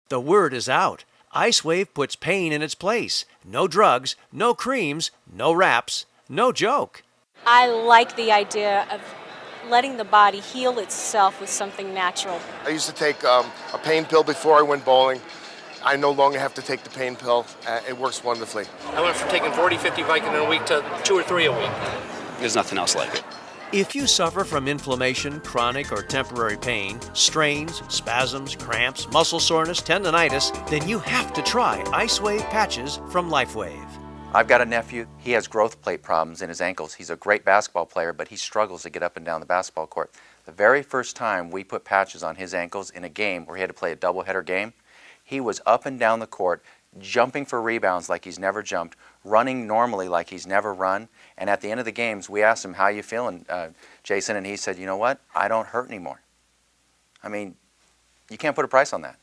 The word is out. IceWave puts pain in its place. No drugs, no creams, no wraps, no joke. I like the idea of letting the body heal itself with something natural. I used to take a pain pill before I went bowling. I no longer have to take the pain pill. It works wonderfully. I went from taking 40, 50 Vicodin a week to 2 or 3 a week. There's nothing else like it. If you suffer from inflammation, chronic or temporary pain, strains, spasms, cramps, muscle soreness, tendonitis, then you have to try IceWave patches from Lifewave. I've got a nephew. He has growth plate problems in his ankles. He's a great basketball player, but he struggles to get up and down the basketball court. The very first time we put patches on his ankles in a game where he had to play a doubleheader game, he was up and down the court, jumping for rebounds like he's never jumped, running normally like he's never run. And at the end of the games, we asked him, how you feeling, Jason? And he said, you know what? I don't hurt anymore. I mean, you can't put a price on that.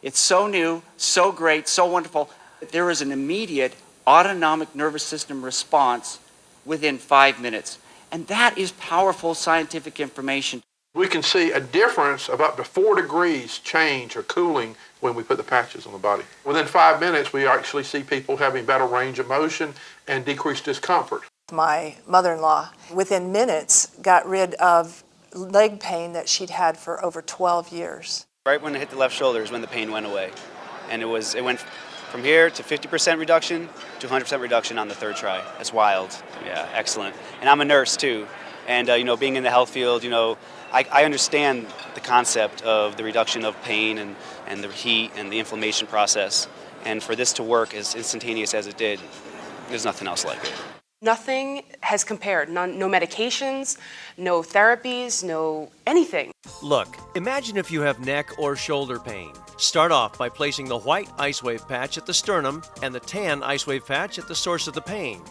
It's so new, so great, so wonderful. There is an immediate autonomic nervous system response within 5 minutes. And that is powerful scientific information. We can see a difference of up to 4 degrees change or cooling when we put the patches on the body. Within 5 minutes, we actually see people having better range of motion and decreased discomfort. My mother-in-law, within minutes, got rid of leg pain that she'd had for over 12 years. Right when I hit the left shoulder is when the pain went away. And it went from here to 50% reduction to 100% reduction on the third try. That's wild. Yeah, excellent. And I'm a nurse too. And being in the health field, I understand the concept of the reduction of pain and the heat and the inflammation process. And for this to work as instantaneous as it did, there's nothing else like it. Nothing has compared. No medications, no therapies, no anything. Look, imagine if you have neck or shoulder pain. Start off by placing the white IceWave patch at the sternum and the tan IceWave patch at the source of the pain.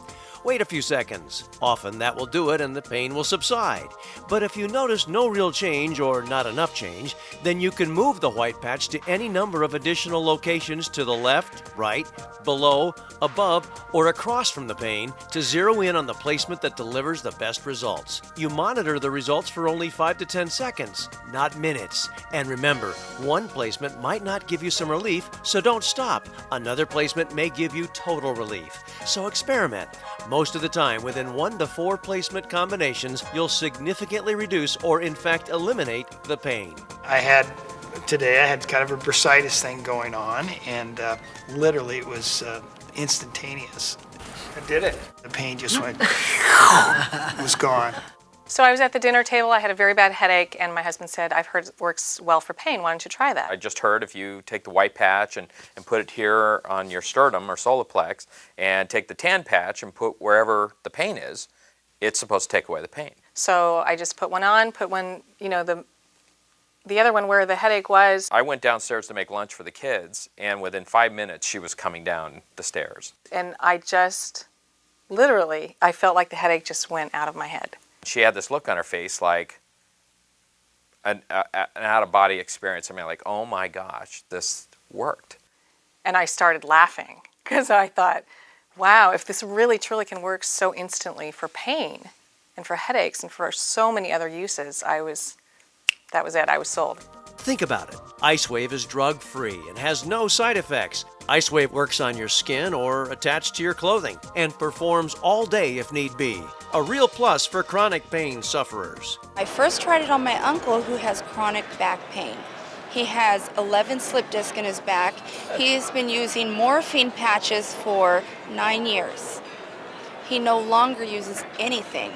Wait a few seconds. Often that will do it and the pain will subside. But if you notice no real change or not enough change, then you can move the white patch to any number of additional locations to the left, right, below, above, or across from the pain to zero in on the placement that delivers the best results. You monitor the results for only 5 to 10 seconds, not minutes. And remember, one placement might not give you some relief, so don't stop. Another placement may give you total relief. So experiment. Most of the time, within 1 to 4 placement combinations, you'll significantly reduce or in fact eliminate the pain. Today I had kind of a bursitis thing going on, and literally it was instantaneous. I did it. The pain just went, it was gone. So I was at the dinner table, I had a very bad headache, and my husband said, I've heard it works well for pain, why don't you try that? I just heard if you take the white patch and put it here on your sternum or solar plex, and take the tan patch and put wherever the pain is, it's supposed to take away the pain. So I just put one on, put one, the other one where the headache was. I went downstairs to make lunch for the kids, and within 5 minutes she was coming down the stairs. And I just, literally, I felt like the headache just went out of my head. She had this look on her face like an out-of-body experience. I mean, like, oh my gosh, this worked. And I started laughing because I thought, wow, if this really truly can work so instantly for pain and for headaches and for so many other uses, that was it. I was sold. Think about it. IceWave is drug-free and has no side effects. IceWave works on your skin or attached to your clothing and performs all day if need be. A real plus for chronic pain sufferers. I first tried it on my uncle who has chronic back pain. He has 11 slip discs in his back. He's been using morphine patches for 9 years. He no longer uses anything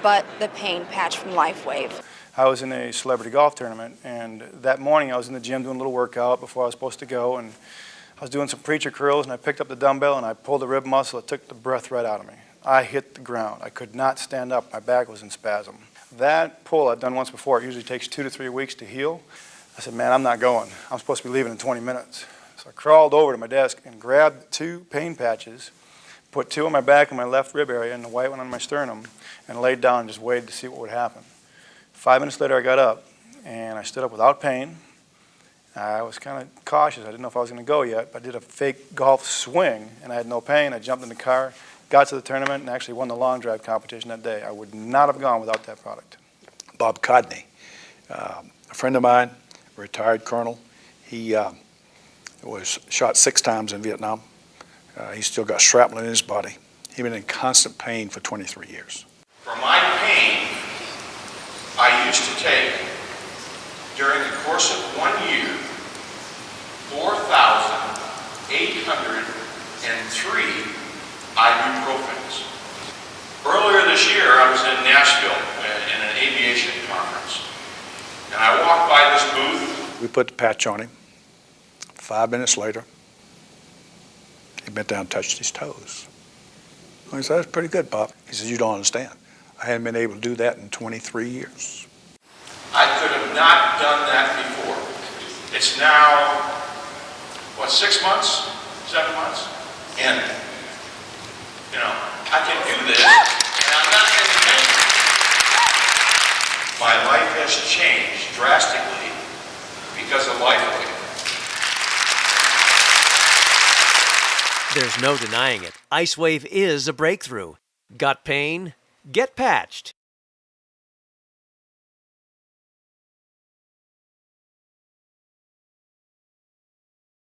but the pain patch from Lifewave. I was in a celebrity golf tournament, and that morning I was in the gym doing a little workout before I was supposed to go, and I was doing some preacher curls, and I picked up the dumbbell and I pulled the rib muscle. It took the breath right out of me. I hit the ground. I could not stand up. My back was in spasm. That pull I'd done once before. It usually takes 2 to 3 weeks to heal. I said, man, I'm not going. I'm supposed to be leaving in 20 minutes. So I crawled over to my desk and grabbed 2 pain patches, put 2 on my back and my left rib area and the white one on my sternum, and laid down and just waited to see what would happen. 5 minutes later, I got up, and I stood up without pain. I was kind of cautious. I didn't know if I was going to go yet, but I did a fake golf swing, and I had no pain. I jumped in the car, got to the tournament, and actually won the long drive competition that day. I would not have gone without that product. Bob Codney, a friend of mine, a retired colonel, he was shot 6 times in Vietnam. He's still got shrapnel in his body. He's been in constant pain for 23 years. For my pain, I used to take, during the course of 1 year, 4,803 ibuprofens. Earlier this year, I was in Nashville in an aviation conference, and I walked by this booth. We put the patch on him. 5 minutes later, he bent down and touched his toes. I said, "That's pretty good, Pop." He said, "You don't understand. I hadn't been able to do that in 23 years. I could have not done that before. It's now, what, 6 months, 7 months? And, you know, I can do this, and I'm not in pain. My life has changed drastically because of Lifewave. There's no denying it. IceWave is a breakthrough. Got pain? Get patched.